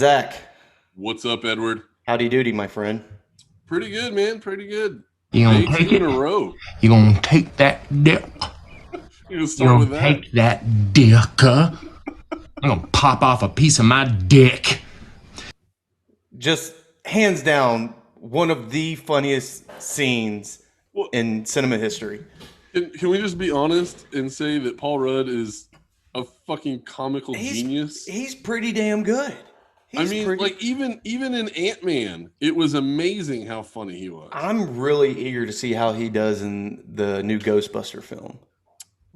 Zach, What's up, Edward? howdy doody, my friend. Pretty good, man. Pretty good. You gonna Day take two in it? a row. You gonna take that dick? You gonna You start with gonna that? take that dick? I'm gonna pop off a piece of my dick. Just hands down, one of the funniest scenes Well, in cinema history. can we just be honest and say that Paul Rudd is a fucking comical genius? He's pretty damn good. I mean, like even in Ant-Man, it was amazing how funny he was. I'm really eager to see how he does in the new Ghostbuster film.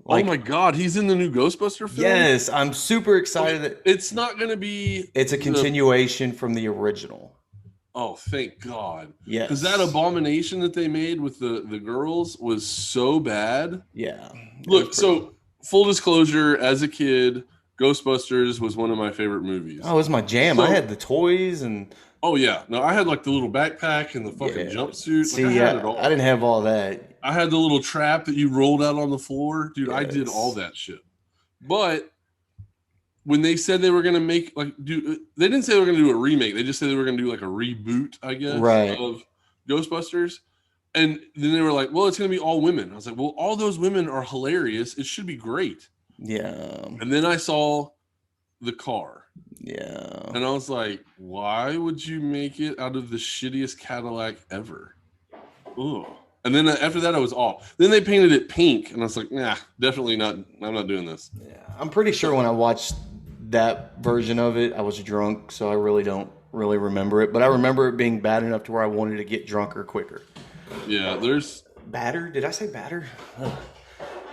Oh my God, he's in the new Ghostbuster film? Yes, I'm super excited that It's not going to be... it's a continuation from the original. Oh, thank God. Yes. Because that abomination that they made with the girls was so bad. Yeah. Look, so full disclosure, as a kid, Ghostbusters was one of my favorite movies. Oh, it was my jam. I had the toys and... Oh, yeah. No, I had like the little backpack and the fucking jumpsuit. See, I had it all. I didn't have all that. I had the little trap that you rolled out on the floor. Dude, I did Yes. all that shit. But when they said they were going to make, like, dude, they didn't say they were going to do a remake. They just said they were going to do like a reboot, I guess, Right. of Ghostbusters. And then they were like, well, it's going to be all women. I was like, well, all those women are hilarious. It should be great. Yeah. And then I saw the car. Yeah. And I was like, why would you make it out of the shittiest Cadillac ever? Ugh. And then after that, I was off. Then they painted it pink. And I was like, nah, definitely not. I'm not doing this. Yeah. I'm pretty sure when I watched that version of it, I was drunk. So I really don't really remember it. But I remember it being bad enough to where I wanted to get drunker quicker. Yeah, there's... Batter? Did I say batter?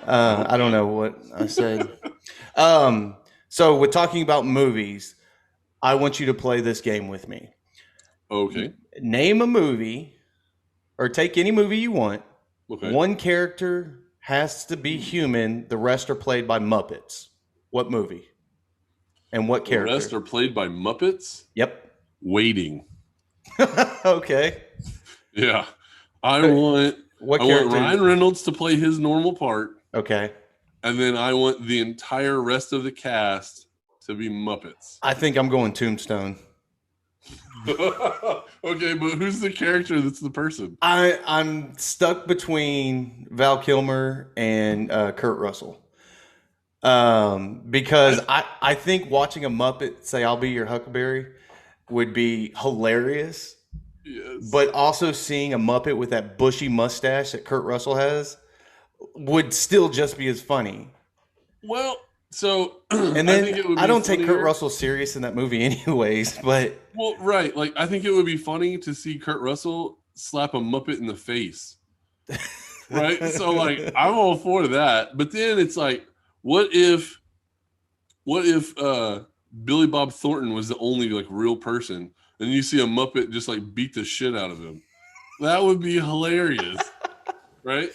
I don't know what I said. So with talking about movies, I want you to play this game with me. Okay. Name a movie or take any movie you want. Okay. One character has to be human. The rest are played by Muppets. What movie? And what The character? rest are played by Muppets? Yep. Waiting. Okay. Yeah. I want Ryan Reynolds to play his normal part. Okay. And then I want the entire rest of the cast to be Muppets. I think I'm going Tombstone. Okay, but who's the character that's the person? I'm stuck between Val Kilmer and Kurt Russell. Because I think watching a Muppet say "I'll be your Huckleberry" would be hilarious. Yes. But also seeing a Muppet with that bushy mustache that Kurt Russell has would still just be as funny. Well, so And then I don't take Kurt Russell serious in that movie anyways, but well, right. Like I think it would be funny to see Kurt Russell slap a Muppet in the face. Right? So like I'm all for that. But then it's like, what if Billy Bob Thornton was the only like real person and you see a Muppet just like beat the shit out of him? That would be hilarious. Right?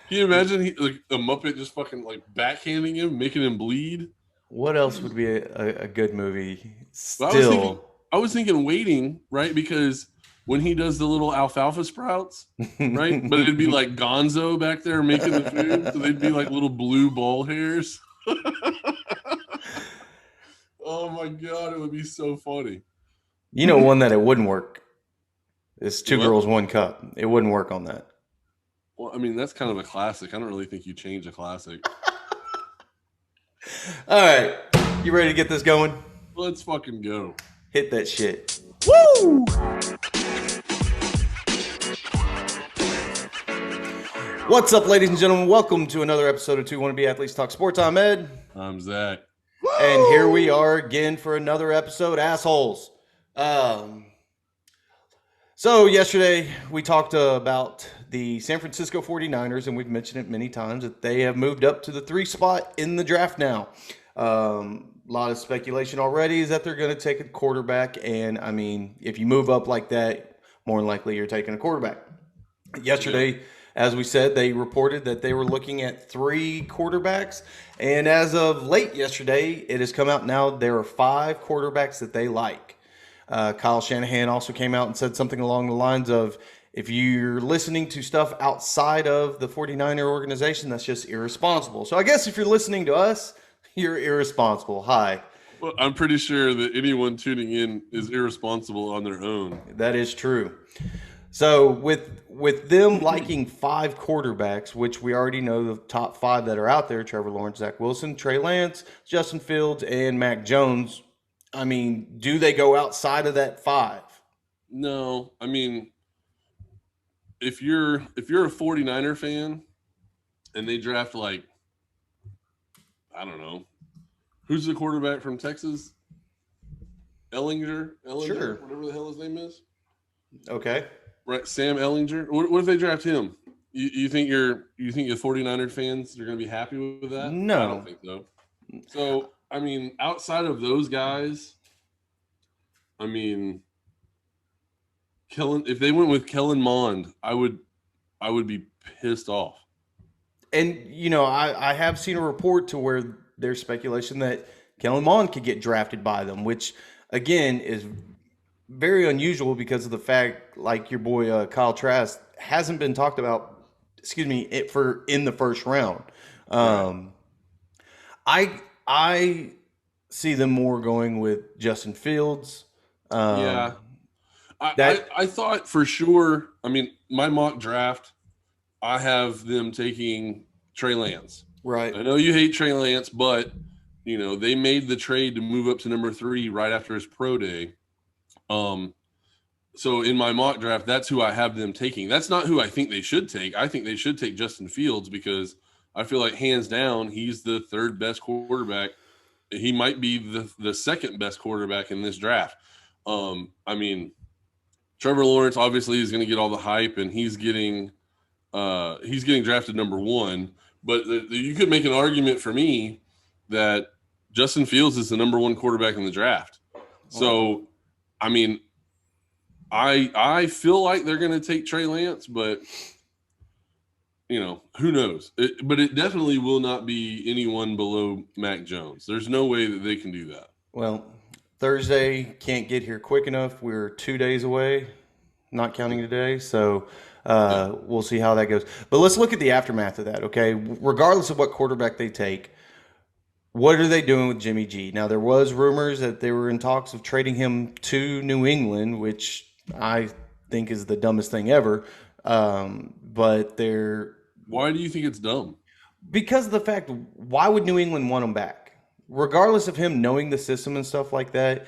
Can you imagine like a Muppet just fucking like backhanding him, making him bleed? what else would be a good movie? Well, I was thinking Waiting, right? Because when he does the little alfalfa sprouts, right? But it'd be like Gonzo back there making the food. So they'd be like little blue ball hairs. Oh my God, it would be so funny. You know, one that it wouldn't work is Two What? Girls, One Cup. It wouldn't work on that. Well, I mean, that's kind of a classic. I don't really think you change a classic. All right. You ready to get this going? Let's fucking go. Hit that shit. Woo! What's up, ladies and gentlemen? Welcome to another episode of Two Wannabe Athletes Talk Sports. I'm Ed. I'm Zach. And here we are again for another episode, assholes. So yesterday we talked about the San Francisco 49ers, and we've mentioned it many times that they have moved up to the 3 spot in the draft now. A lot of speculation already is that they're going to take a quarterback, and I mean, if you move up like that, more than likely you're taking a quarterback. Yesterday, as we said, they reported that they were looking at 3 quarterbacks, and as of late yesterday, it has come out now there are 5 quarterbacks that they like. Kyle Shanahan also came out and said something along the lines of, if you're listening to stuff outside of the 49er organization, that's just irresponsible. So I guess if you're listening to us, you're irresponsible. Hi. Well, I'm pretty sure that anyone tuning in is irresponsible on their own. That is true. So with them liking 5 quarterbacks, which we already know the top 5 that are out there: Trevor Lawrence, Zach Wilson, Trey Lance, Justin Fields, and Mac Jones. I mean, do they go outside of that 5? No, I mean, if you're a 49er fan and they draft like, I don't know, who's the quarterback from Texas? Ellinger, Sure. whatever the hell his name is. Okay. Right, Sam Ellinger. What if they draft him? You think your 49er fans are going to be happy with that? No. I don't think so. So, I mean, outside of those guys, I mean, if they went with Kellen Mond, I would be pissed off. And I have seen a report to where there's speculation that Kellen Mond could get drafted by them, which again is very unusual because of the fact, like your boy Kyle Trask hasn't been talked about. In the first round. I see them more going with Justin Fields. Yeah. I thought for sure. I mean, my mock draft, I have them taking Trey Lance. Right. I know you hate Trey Lance, but they made the trade to move up to number 3 right after his pro day. So in my mock draft, that's who I have them taking. That's not who I think they should take. I think they should take Justin Fields because I feel like hands down he's the 3rd best quarterback. He might be the 2nd best quarterback in this draft. I mean, Trevor Lawrence obviously is going to get all the hype, and he's getting drafted number 1. But you could make an argument for me that Justin Fields is the number 1 quarterback in the draft. So, I mean, I feel like they're going to take Trey Lance, but who knows? But it definitely will not be anyone below Mac Jones. There's no way that they can do that. Well, Thursday can't get here quick enough. We're 2 days away, not counting today. So we'll see how that goes. But let's look at the aftermath of that, okay? Regardless of what quarterback they take, what are they doing with Jimmy G? Now, there was rumors that they were in talks of trading him to New England, which I think is the dumbest thing ever. But they're... Why do you think it's dumb? Because of the fact, why would New England want him back? Regardless of him knowing the system and stuff like that,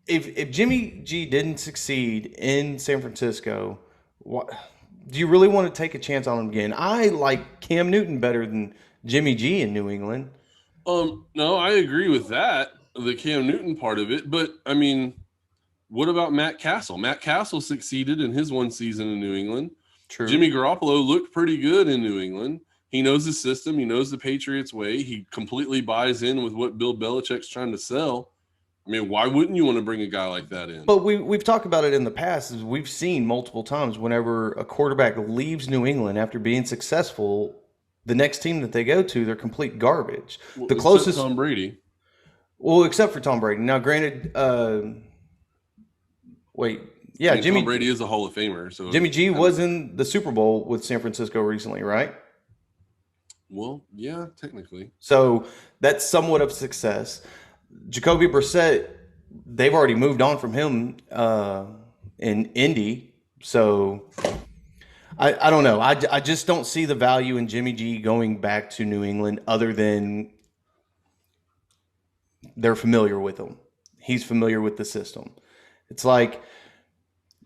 if Jimmy G didn't succeed in San Francisco, do you really want to take a chance on him again? I like Cam Newton better than Jimmy G in New England. No, I agree with that, the Cam Newton part of it. But, I mean, what about Matt Castle? Matt Castle succeeded in his 1 season in New England. True. Jimmy Garoppolo looked pretty good in New England. He knows the system. He knows the Patriots way. He completely buys in with what Bill Belichick's trying to sell. I mean, why wouldn't you want to bring a guy like that in? But we've talked about it in the past. Is we've seen multiple times whenever a quarterback leaves New England after being successful, the next team that they go to, they're complete garbage. Well, the closest Tom Brady. Well, except for Tom Brady. Now, granted, Tom Brady is a Hall of Famer. So Jimmy G was in the Super Bowl with San Francisco recently, right? Well, yeah, technically. So that's somewhat of success. Jacoby Brissett, they've already moved on from him in Indy. So I don't know. I just don't see the value in Jimmy G going back to New England other than they're familiar with him. He's familiar with the system. It's like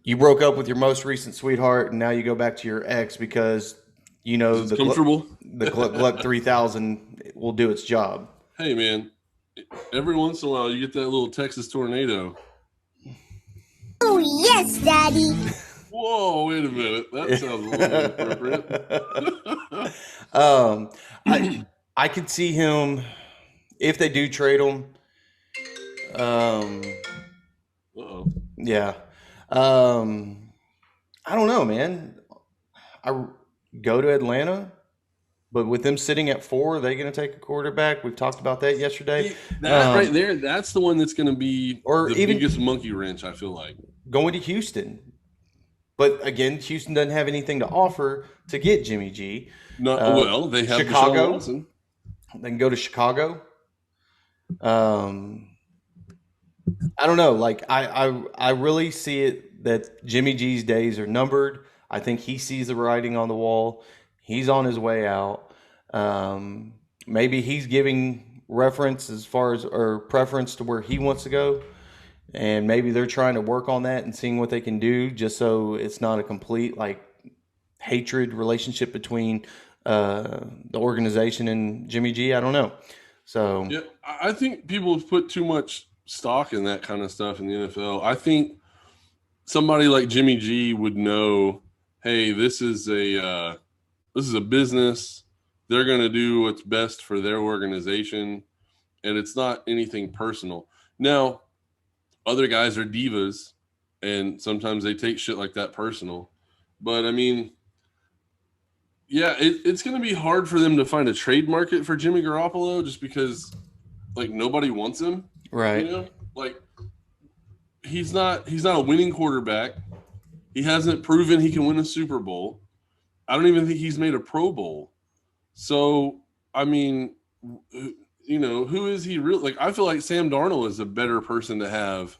you broke up with your most recent sweetheart and now you go back to your ex because It's comfortable. The Gluck 3000 will do its job. Hey, man, every once in a while you get that little Texas tornado. Oh, yes, Daddy. Whoa, wait a minute. That sounds a little inappropriate. I could see him, if they do trade him. Uh-oh. Yeah. I don't know, man. I go to Atlanta, but with them sitting at 4, are they going to take a quarterback? We've talked about that yesterday. That right there, that's the one that's going to be Or the even- biggest monkey wrench, I feel like. Going to Houston. But again, Houston doesn't have anything to offer to get Jimmy G. No, well, they have Chicago. Deshaun Watson. They can go to Chicago. Um, I don't know. Like I really see it that Jimmy G's days are numbered. I think he sees the writing on the wall. He's on his way out. Maybe he's giving reference as far as or preference to where he wants to go, and maybe they're trying to work on that and seeing what they can do, just so it's not a complete like hatred relationship between the organization and Jimmy G. I don't know. So Yeah, I think people have put too much stock in that kind of stuff in the NFL. I think somebody like Jimmy G would know, hey, this is a business. They're going to do what's best for their organization, and it's not anything personal. Now, other guys are divas, and sometimes they take shit like that personal. But I mean, yeah, it's going to be hard for them to find a trade market for Jimmy Garoppolo just because, like, nobody wants him. right. You know, like he's not a winning quarterback. He hasn't proven he can win a Super Bowl. I don't even think he's made a Pro Bowl. So, I mean, you know, who is he really? Like, I feel like Sam Darnold is a better person to have,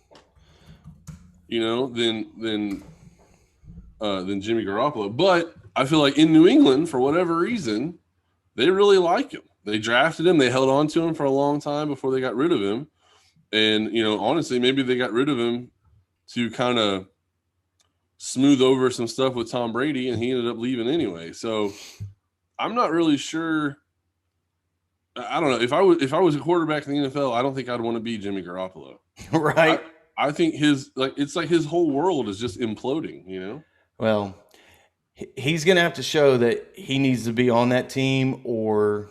you know, than Jimmy Garoppolo. But I feel like in New England, for whatever reason, they really like him. They drafted him. They held on to him for a long time before they got rid of him. And, you know, honestly, maybe they got rid of him to kind of smooth over some stuff with Tom Brady, and he ended up leaving anyway. So I'm not really sure. I don't know. If I was a quarterback in the NFL, I don't think I'd want to be Jimmy Garoppolo. Right. I think it's like his whole world is just imploding, you know? Well, he's going to have to show that he needs to be on that team or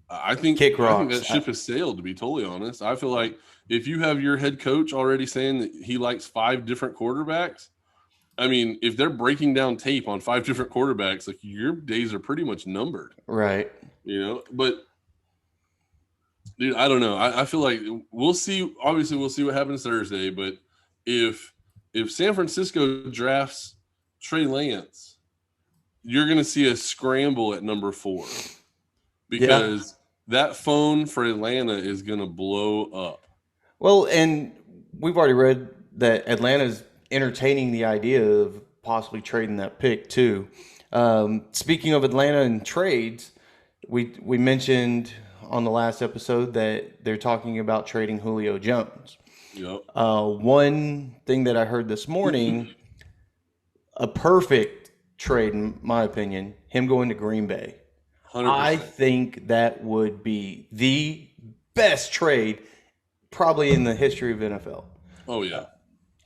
I think kick rocks. that ship has sailed, to be totally honest. I feel like if you have your head coach already saying that he likes 5 different quarterbacks, I mean, if they're breaking down tape on 5 different quarterbacks, like your days are pretty much numbered, right. you know? But dude, I don't know. I feel like we'll see. Obviously, we'll see what happens Thursday. But if San Francisco drafts Trey Lance, you're going to see a scramble at number 4 because that phone for Atlanta is going to blow up. Well, and we've already read that Atlanta's entertaining the idea of possibly trading that pick too. Speaking of Atlanta and trades, we mentioned on the last episode that they're talking about trading Julio Jones. Yep. One thing that I heard this morning, a perfect trade in my opinion, him going to Green Bay. 100%. I think that would be the best trade probably in the history of NFL. Oh yeah.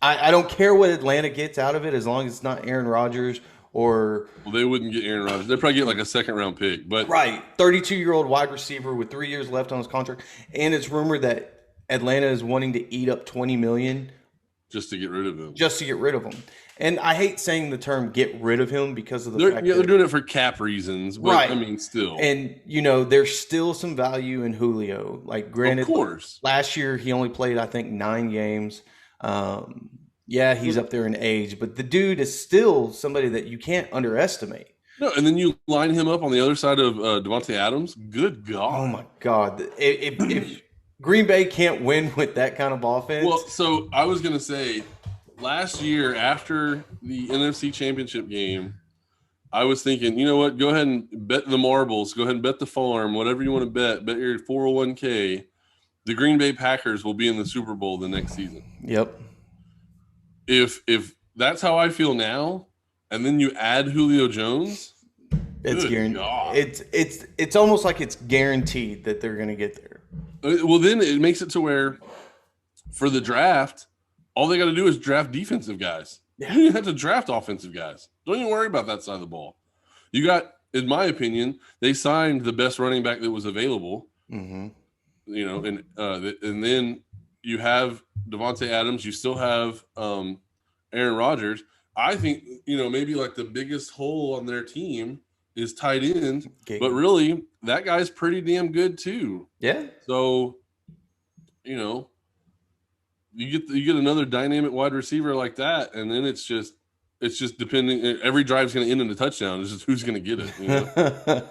I don't care what Atlanta gets out of it as long as it's not Aaron Rodgers or Well, they wouldn't get Aaron Rodgers. They'd probably get like a 2nd-round pick. But 32-year-old wide receiver with 3 years left on his contract. And it's rumored that Atlanta is wanting to eat up $20 million just to get rid of him. just to get rid of him. And I hate saying the term "get rid of him" because of the fact They're that doing it for cap reasons. But Right. I mean, still. and you know there's still some value in Julio. Like granted, Of course. last year he only played I think 9 games. Yeah, he's up there in age, but the dude is still somebody that you can't underestimate. No, and then you line him up on the other side of Devontae Adams. Good God. Oh my God! If Green Bay can't win with that kind of offense, Well, so I was going to say last year after the NFC Championship game, I was thinking, you know what? Go ahead and bet the marbles. Go ahead and bet the farm, whatever you want to bet. Bet your 401k. The Green Bay Packers will be in the Super Bowl the next season. yep, If that's how I feel now, and then you add Julio Jones, it's Good guaranteed. God. It's almost like it's guaranteed that they're going to get there. well, then it makes it to where for the draft, all they got to do is draft defensive guys. Yeah. You don't have to draft offensive guys. Don't even worry about that side of the ball. You got, in my opinion, they signed the best running back that was available. Mm-hmm. You know, and then you have Devontae Adams. You still have Aaron Rodgers. I think, you know, maybe like the biggest hole on their team is tight end, but really that guy's pretty damn good too. Yeah. So, you know, you get another dynamic wide receiver like that, and then it's just depending. Every drive's going to end in a touchdown. It's just who's going to get it. You know?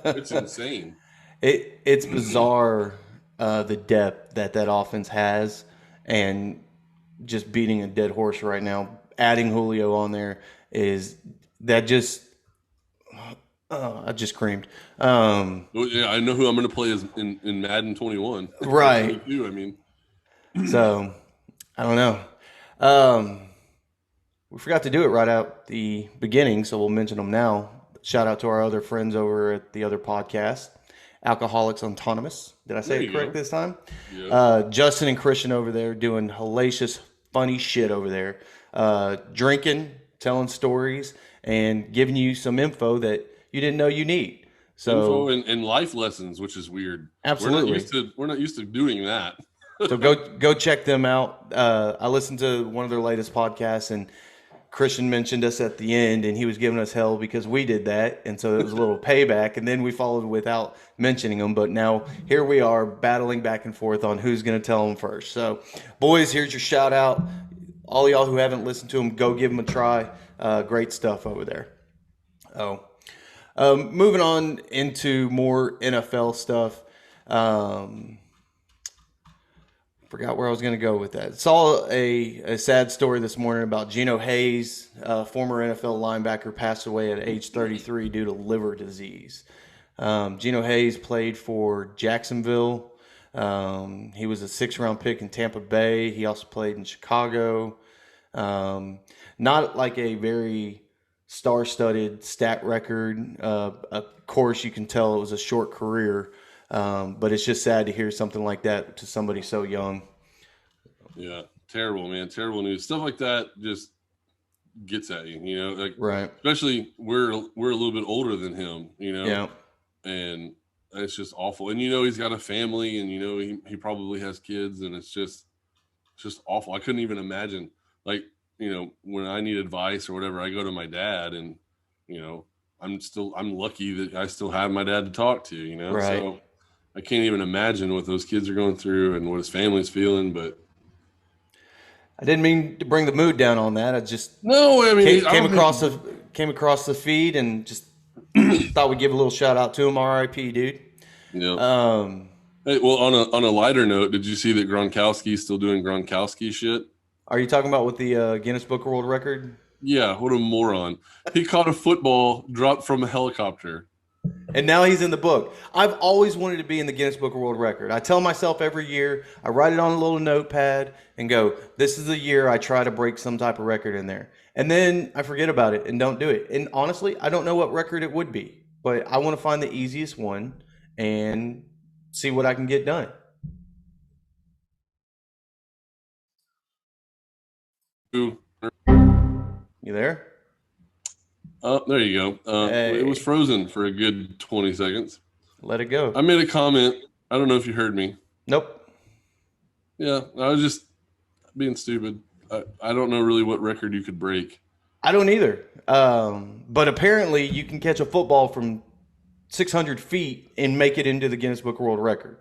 It's insane. It's bizarre the depth that offense has, and just beating a dead horse right now. Adding Julio on there is that just. I just creamed. Well, yeah, I know who I'm going to play as in Madden 21. Right. 22, I mean, So I don't know. We forgot to do it right out the beginning, so we'll mention them now. Shout out to our other friends over at the other podcast, Alcoholics Autonomous. Did I say There it you correct go. this time? Yeah. Justin and Christian over there doing hellacious, funny shit over there, drinking, telling stories, and giving you some info that you didn't know you need. So Info and life lessons, which is weird. Absolutely. We're not used to doing that. So go check them out. I listened to one of their latest podcasts, and Christian mentioned us at the end, and he was giving us hell because we did that, and so it was a little payback. And then we followed without mentioning them, but now here we are battling back and forth on who's going to tell them first. So, boys, here's your shout out. All y'all who haven't listened to them, go give them a try. Great stuff over there. Moving on into more NFL stuff. Forgot where I was going to go with that. Saw a sad story this morning about Geno Hayes, former NFL linebacker, passed away at age 33 due to liver disease. Geno Hayes played for Jacksonville. He was a 6th-round pick in Tampa Bay. He also played in Chicago. Not like a very star-studded stat record. Of course, you can tell it was a short career. But it's just sad to hear something like that to somebody so young. Yeah, terrible, man. Terrible news. Stuff like that just gets at you, like Right. especially we're a little bit older than him, Yeah. and it's just awful. And he's got a family, and he probably has kids, and it's just awful. I couldn't even imagine, like, when I need advice or whatever, I go to my dad, and I'm lucky that I still have my dad to talk to, Right. So I can't even imagine what those kids are going through and what his family's feeling. But I didn't mean to bring the mood down on that. I just no, I mean, came across the feed and just thought we'd give a little shout out to him. R.I.P. dude. Yeah. Hey, well, on a lighter note, did you see that Gronkowski's still doing Gronkowski shit? Are you talking about with the Guinness Book of World Record? Yeah, what a moron. He caught a football dropped from a helicopter. And now he's in the book. I've always wanted to be in the Guinness Book of World Record. I tell myself every year, I write it on a little notepad and go, this is the year I try to break some type of record in there. And then I forget about it and don't do it. And honestly, I don't know what record it would be, but I want to find the easiest one and see what I can get done. Ooh. You there? Oh, there you go. Hey. It was frozen for a good 20 seconds. Let it go. I made a comment. I don't know if you heard me. Nope. Yeah, I was just being stupid. I don't know really what record you could break. I don't either. But apparently you can catch a football from 600 feet and make it into the Guinness Book of World Record.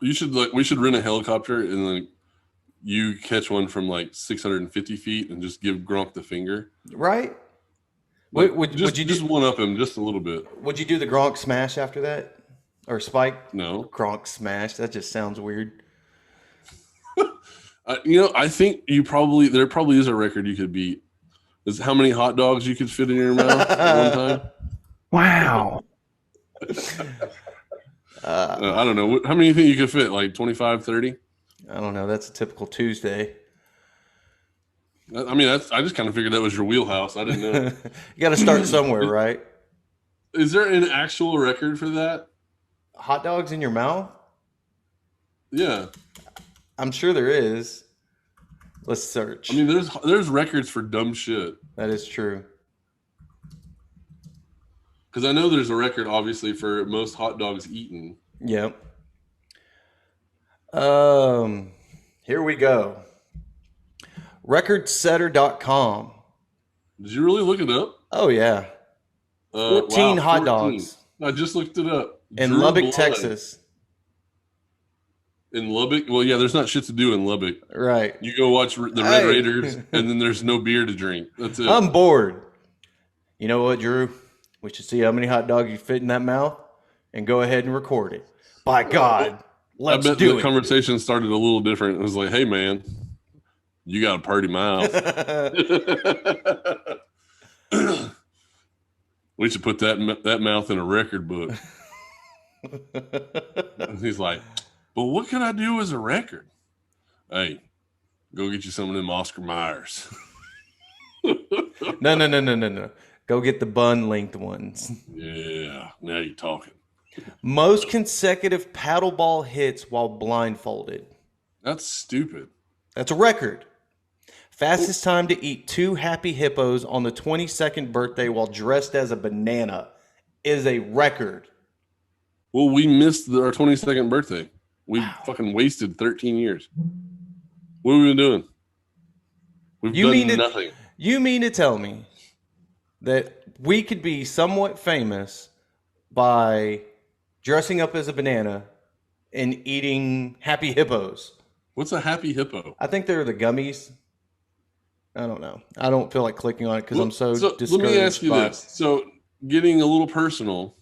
We should rent a helicopter and then you catch one from like 650 feet and just give Gronk the finger. Right? Like, Would you just one up him just a little bit? Would you do the Gronk smash after that? Or spike? No. Gronk smash. That just sounds weird. I think there probably is a record you could beat. Is how many hot dogs you could fit in your mouth at one time? Wow. I don't know. How many do you think you could fit? Like 25, 30? I don't know. That's a typical Tuesday. I mean, I just kind of figured that was your wheelhouse. I didn't know. You got to start somewhere, right? Is there an actual record for that? Hot dogs in your mouth? Yeah. I'm sure there is. Let's search. I mean, there's records for dumb shit. That is true. Because I know there's a record, obviously, for most hot dogs eaten. Yep. Here we go. Recordsetter.com. Did you really look it up? Oh, yeah. 14 hot 14. dogs. I just looked it up. In Drew Lubbock, Bly. Texas. In Lubbock? Well, yeah, there's not shit to do in Lubbock. Right. You go watch the Red Hey. Raiders, and then there's no beer to drink. That's it. I'm bored. You know what, Drew? We should see how many hot dogs you fit in that mouth and go ahead and record it. By God, Let's I bet do the it. conversation started a little different. It was like, hey, man, you got a party mouth. We should put that mouth in a record book. He's like, but what can I do as a record? Hey, go get you some of them Oscar Mayers. No. Go get the bun length ones. Yeah, now you're talking. Most consecutive paddleball hits while blindfolded. That's stupid. That's a record. Fastest time to eat 2 happy hippos on the 22nd birthday while dressed as a banana is a record. Well, we missed our 22nd birthday. We fucking wasted 13 years. What have we been doing? We've done nothing. You mean to tell me that we could be somewhat famous by dressing up as a banana and eating happy hippos? What's a happy hippo? I think they're the gummies. I don't know. I don't feel like clicking on it because I'm so discouraged. Let me ask you this. So, getting a little personal,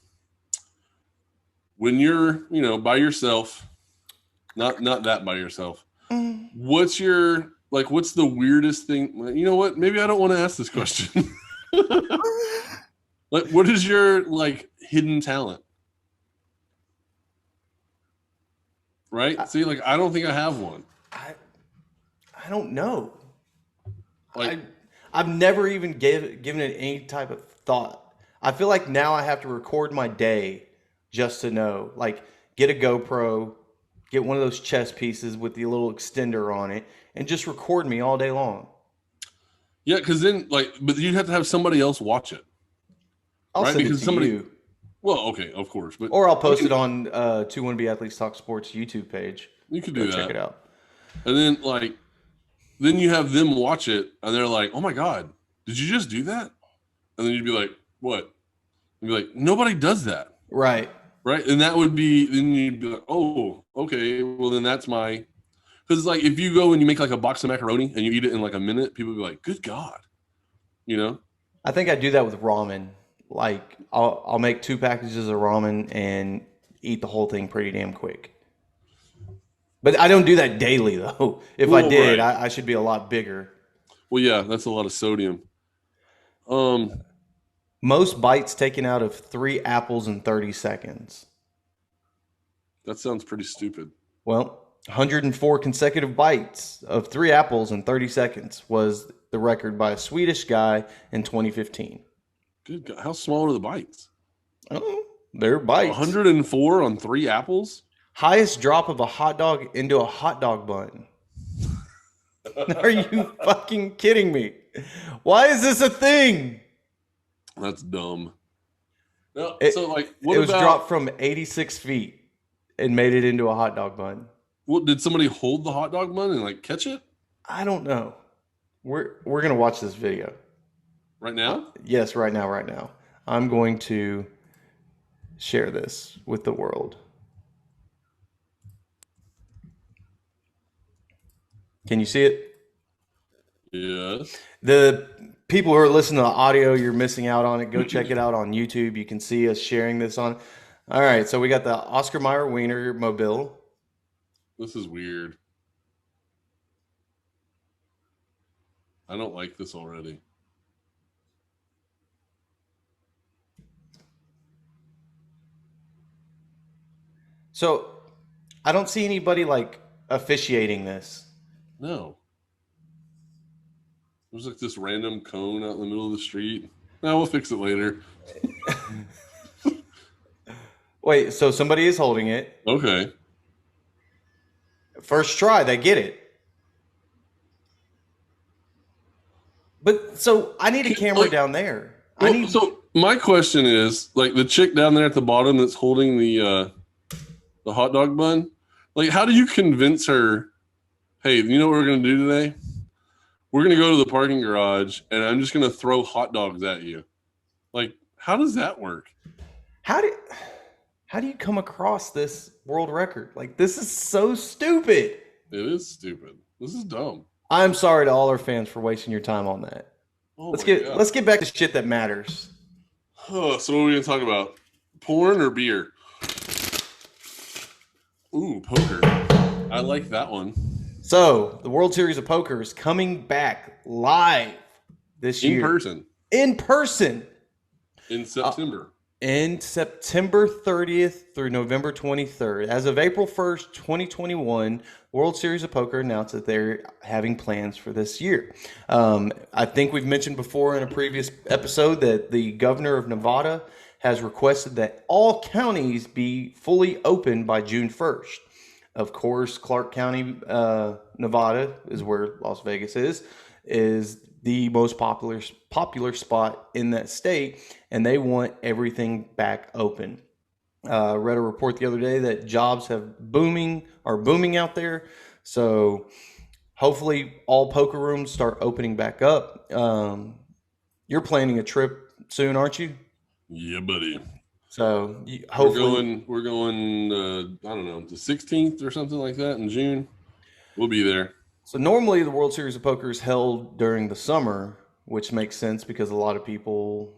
when you're, by yourself, not that by yourself, what's the weirdest thing? You know what? Maybe I don't want to ask this question. Like, what is your hidden talent? Right? See, I don't think I have one. I don't know. I've never even given it any type of thought. I feel like now I have to record my day just to know. Get a GoPro, get one of those chess pieces with the little extender on it, and just record me all day long. Yeah, because then, but you'd have to have somebody else watch it. I'll right? send Because it to you. Well, okay, of course. Or I'll post it on 2-1-B Athletes Talk Sports YouTube page. You could do that. Check it out. And then, then you have them watch it, and they're like, oh my God, did you just do that? And then you'd be like, what? You'd be like, nobody does that. Right. Right? And that would be, then you'd be like, oh, okay, well then that's my, because if you go and you make a box of macaroni and you eat it in a minute, people would be like, good God. I think I do that with ramen. I'll make 2 packages of ramen and eat the whole thing pretty damn quick. But I don't do that daily, though. If I did, right. I should be a lot bigger. Well, yeah, that's a lot of sodium. Most bites taken out of 3 apples in 30 seconds. That sounds pretty stupid. Well, 104 consecutive bites of 3 apples in 30 seconds was the record by a Swedish guy in 2015. Good God. How small are the bites? Oh, they're bites. 104 on 3 apples? Highest drop of a hot dog into a hot dog bun. Are you fucking kidding me? Why is this a thing? That's dumb. No, It was about, dropped from 86 feet and made it into a hot dog bun. What, did somebody hold the hot dog bun and catch it? I don't know. We're gonna watch this video. Right now? Yes, right now. I'm going to share this with the world. Can you see it? Yes. The people who are listening to the audio, you're missing out on it. Go check it out on YouTube. You can see us sharing this on. All right, so we got the Oscar Mayer Wiener Mobile. This is weird. I don't like this already. So I don't see anybody officiating this. No. There's this random cone out in the middle of the street. No, we'll fix it later. Wait, so somebody is holding it. Okay. First try, they get it. But so I need a camera down there. So my question is, the chick down there at the bottom that's holding the hot dog bun, how do you convince her, hey, you know what we're going to do today? We're going to go to the parking garage and I'm just going to throw hot dogs at you. How does that work? How do you come across this world record? This is so stupid. It is stupid. This is dumb. I'm sorry to all our fans for wasting your time on that. Oh let's get back to shit that matters. So what are we going to talk about? Porn or beer? Ooh, poker. I like that one. So the World Series of Poker is coming back live this In year. person. In person. In September. In September 30th through November 23rd. As of April 1st, 2021, World Series of Poker announced that they're having plans for this year. I think we've mentioned before in a previous episode that the governor of Nevada has requested that all counties be fully open by June 1st. Of course, Clark County, Nevada, is where Las Vegas is the most popular spot in that state, and they want everything back open. Read a report the other day that jobs are booming out there, so hopefully all poker rooms start opening back up. You're planning a trip soon, aren't you? Yeah, buddy. So hopefully we're going. I don't know, the 16th or something like that in June. We'll be there. So normally the World Series of Poker is held during the summer, which makes sense because a lot of people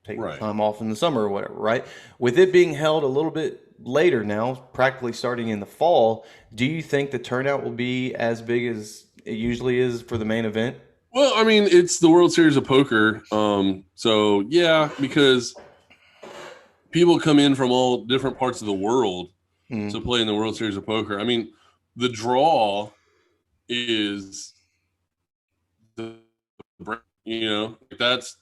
take time off in the summer or whatever, right? With it being held a little bit later now, practically starting in the fall, do you think the turnout will be as big as it usually is for the main event? Well, I mean, it's the World Series of Poker. So yeah, because people come in from all different parts of the world to play in the World Series of Poker. I mean, the draw is that's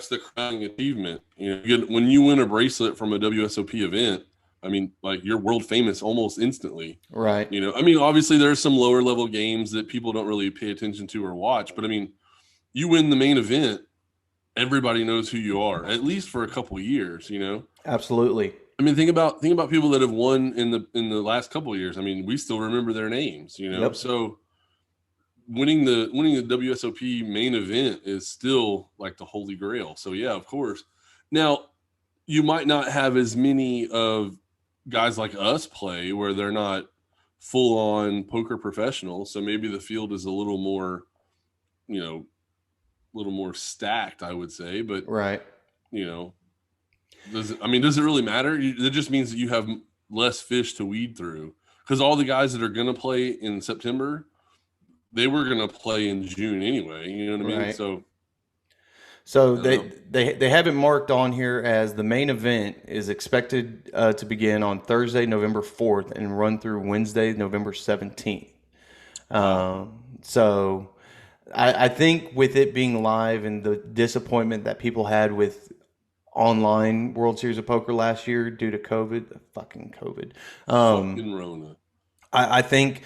the crowning achievement. When you win a bracelet from a WSOP event, I mean, like, you're world famous almost instantly. Right. I mean, obviously there's some lower level games that people don't really pay attention to or watch, but I mean, you win the main event, everybody knows who you are, at least for a couple of years, Absolutely. I mean, think about people that have won in the last couple of years. I mean, we still remember their names, Yep. So winning the WSOP main event is still like the holy grail. So yeah, of course. Now, you might not have as many of guys like us play where they're not full on poker professionals. So maybe the field is a little more, stacked, I would say. But right. Does it really matter? It just means that you have less fish to weed through, because all the guys that are going to play in September, they were going to play in June anyway. You know what I mean? Right. So they have it marked on here as the main event is expected to begin on Thursday, November 4th and run through Wednesday, November 17th. So I think with it being live and the disappointment that people had with online World Series of Poker last year due to COVID, fucking Rona. I think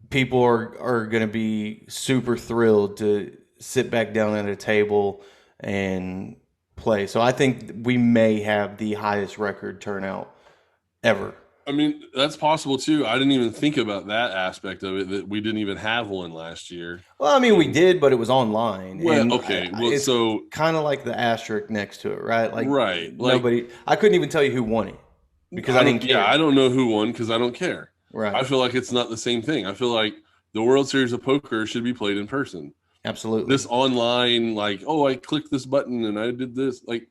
people are going to be super thrilled to sit back down at a table and play. So I think we may have the highest record turnout ever. I mean, that's possible too. I didn't even think about that aspect of it, that we didn't even have one last year. Well, I mean, we did, but it was online. Well, okay. Well, it's so kind of like the asterisk next to it, right? Like, right. Nobody, I couldn't even tell you who won it because I didn't care. Yeah, I don't know who won because I don't care. Right. I feel like it's not the same thing. I feel like the World Series of Poker should be played in person. Absolutely. This online, like, oh, I clicked this button and I did this, like,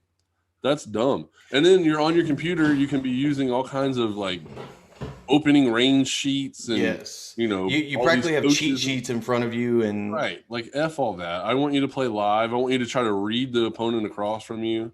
that's dumb. And then you're on your computer, you can be using all kinds of like opening range sheets and yes, you practically have cheat sheets in front of you, and right, like, F all that. I want you to play live. I want you to try to read the opponent across from you.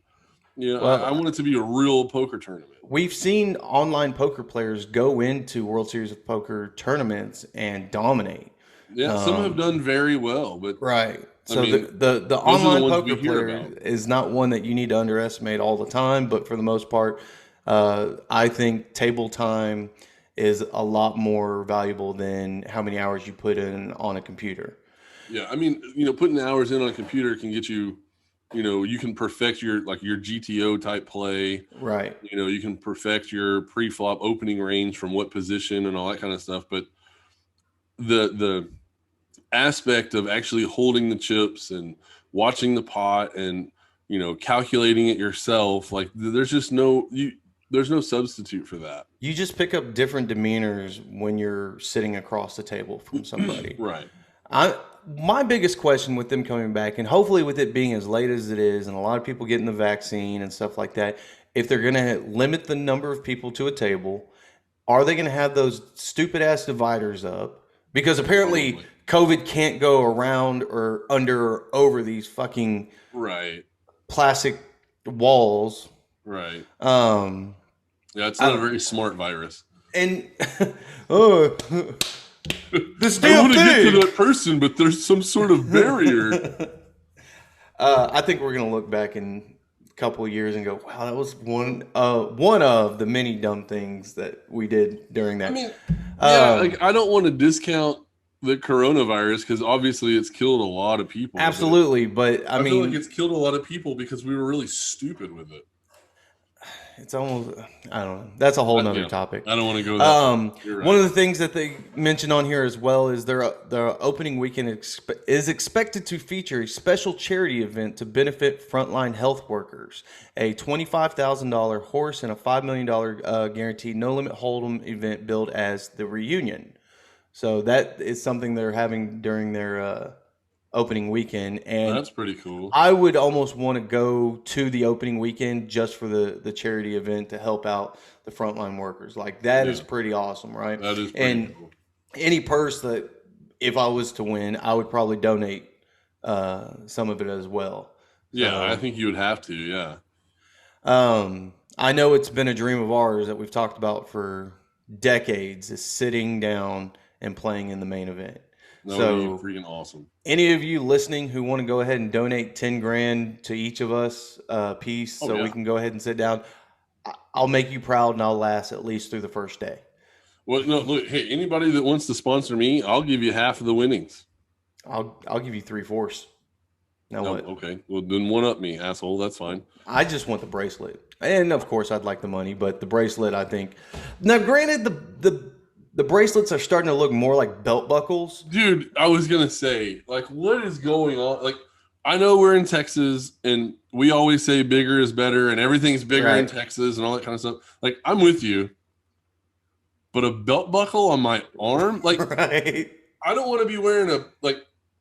I want it to be a real poker tournament. We've seen online poker players go into World Series of Poker tournaments and dominate. Yeah, some have done very well, but right. So I mean, the online poker player is not one that you need to underestimate all the time, but for the most part, I think table time is a lot more valuable than how many hours you put in on a computer. Yeah, I mean, putting hours in on a computer can get you, you can perfect your GTO type play. Right. You can perfect your pre-flop opening range from what position and all that kind of stuff, but the aspect of actually holding the chips and watching the pot and calculating it yourself, like, there's no substitute for that. You just pick up different demeanors when you're sitting across the table from somebody. Right. My biggest question with them coming back, and hopefully with it being as late as it is and a lot of people getting the vaccine and stuff like that, if they're going to limit the number of people to a table are they going to have those stupid ass dividers up? Because apparently COVID can't go around or under or over these fucking Right. plastic walls. Right. Um, Yeah, it's not a very smart virus. and oh, this I damn want to get to thing. that person, but there's some sort of barrier. I think we're gonna look back in a couple of years and go, "Wow, that was one of the many dumb things that we did during that." I mean, yeah, Um, like I don't want to discount the coronavirus because obviously it's killed a lot of people. absolutely, but I feel like it's killed a lot of people because we were really stupid with it. it's almost, I don't know. That's a whole nother Yeah, topic. I don't want to go that. You're right. One of the things that they mentioned on here as well is their opening weekend is expected to feature a special charity event to benefit frontline health workers, a $25,000 horse and a $5 million guaranteed no limit hold'em event billed as the reunion. So that is something they're having during their opening weekend, and That's pretty cool. I would almost want to go to the opening weekend just for the charity event to help out the frontline workers. Like that is Yeah. pretty awesome, right? That is pretty And cool. any purse that if I was to win, I would probably donate some of it as well. Yeah, So, I think you would have to. Yeah. I know it's been a dream of ours that we've talked about for decades is sitting down and playing in the main event. That So would be freaking awesome. any of you listening who want to go ahead and donate 10 grand to each of us a piece so yeah. we can go ahead and sit down, I'll make you proud and I'll last at least through the first day. Well, no, look, hey, anybody that wants to sponsor me, I'll give you half of the winnings. I'll give you 3/4. Now No, what? okay. Well, then one up me, asshole. That's fine. I just want the bracelet. And of course I'd like the money, but the bracelet I think. Now granted the bracelets are starting to look more like belt buckles. Dude, I was gonna say, like, what is going on? Like, I know we're in Texas and we always say bigger is better and everything's bigger in Right. Texas and all that kind of stuff. Like, I'm with you. But a belt buckle on my arm, like, Right. I don't want to be wearing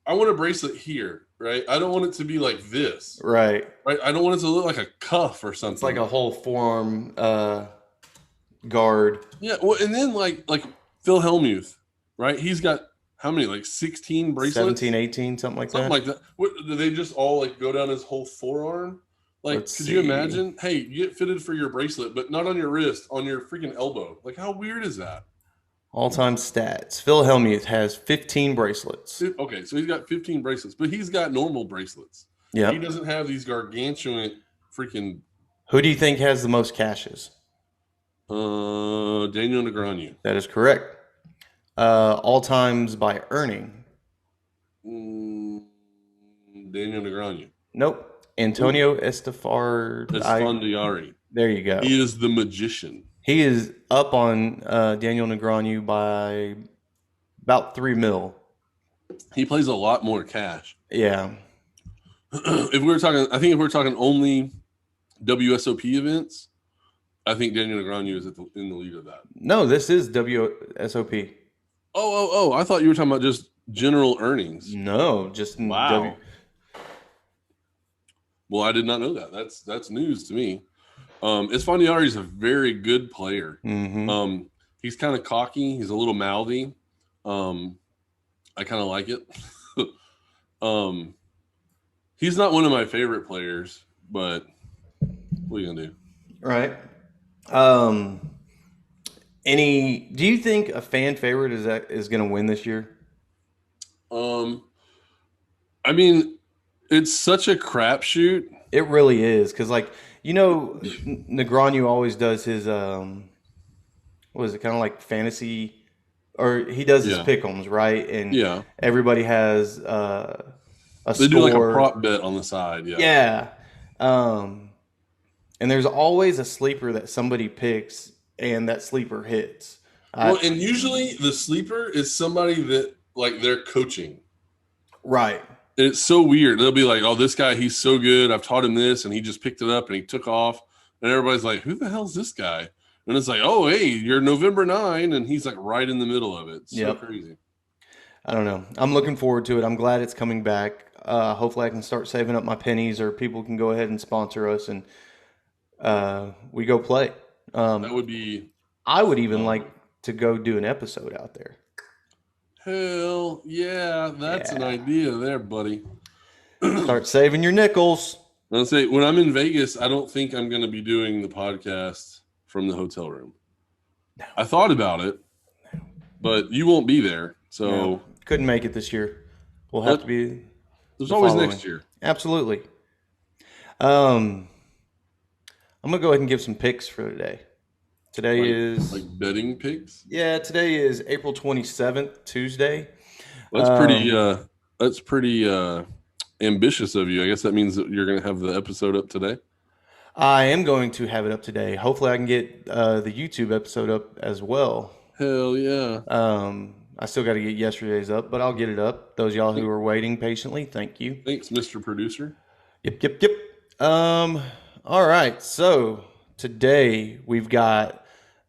I want a bracelet here, right? I don't want it to be like this, Right. right? I don't want it to look like a cuff or something. It's like a whole forearm guard. Yeah, well, and then like Phil Hellmuth, right? He's got how many? Like 16 bracelets? 17, 18, something like Something that. like that. What, do they just all like go down his whole forearm? Like, Let's could you see. imagine? Hey, you get fitted for your bracelet, but not on your wrist, on your freaking elbow. Like, how weird is that? All-time stats. Phil Hellmuth has 15 bracelets. Okay, so he's got 15 bracelets, but he's got normal bracelets. He Yep. doesn't have these gargantuan freaking Who do you think has the most caches? Daniel Negreanu. That is correct. All times by earning. Daniel Negreanu. Nope. Antonio Estefar. Esfandiari. There you go. He is the magician. He is up on Daniel Negreanu by about 3 mil. He plays a lot more cash. Yeah. If we're talking, I think if we're talking only WSOP events, I think Daniel Negreanu is in the lead of that. No, this is WSOP. Oh! I thought you were talking about just general earnings. No, just in Wow. Well, I did not know that. That's news to me. Esfandiari is a very good player. Mm-hmm. He's kind of cocky. He's a little mouthy. I kind of like it. He's not one of my favorite players, but what are you gonna do? Right. Do you think a fan favorite is going to win this year? I mean, it's such a crapshoot. It really is because, like, Negreanu always does his what is it? Kind of like fantasy, or he does his Yeah. pick'ems, right? And Yeah, everybody has a they score. do like a prop bet on the side. Yeah, Yeah. And there's always a sleeper that somebody picks, and that sleeper hits. Well, and usually the sleeper is somebody that like they're coaching. Right. And it's so weird. They'll be like, "Oh, this guy, he's so good. I've taught him this, and he just picked it up and he took off." And everybody's like, "Who the hell's this guy?" And it's like, "Oh, hey, you're November 9," and he's like right in the middle of it. It's so Yep. crazy. I don't know. I'm looking forward to it. I'm glad it's coming back. Hopefully, I can start saving up my pennies, or people can go ahead and sponsor us, and we go play. That would be I would even like to go do an episode out there. Hell yeah, that's an Yeah. idea there, buddy. Start saving your nickels. I'll say when I'm in Vegas, I don't think I'm going to be doing the podcast from the hotel room. No. I thought about it, but you won't be there, so No, couldn't make it this year. We'll have to be. there's the always following. next year. Absolutely. I'm gonna go ahead and give some picks for today. Today is like betting picks. today is April 27th, Tuesday. That's pretty ambitious of you. I guess that means that you're going to have the episode up today. I am going to have it up today. Hopefully, I can get the YouTube episode up as well. Hell yeah. I still got to get yesterday's up, but I'll get it up. Those of y'all who are waiting patiently, thank you. Thanks, Mr. Producer. Yep. All right. So today we've got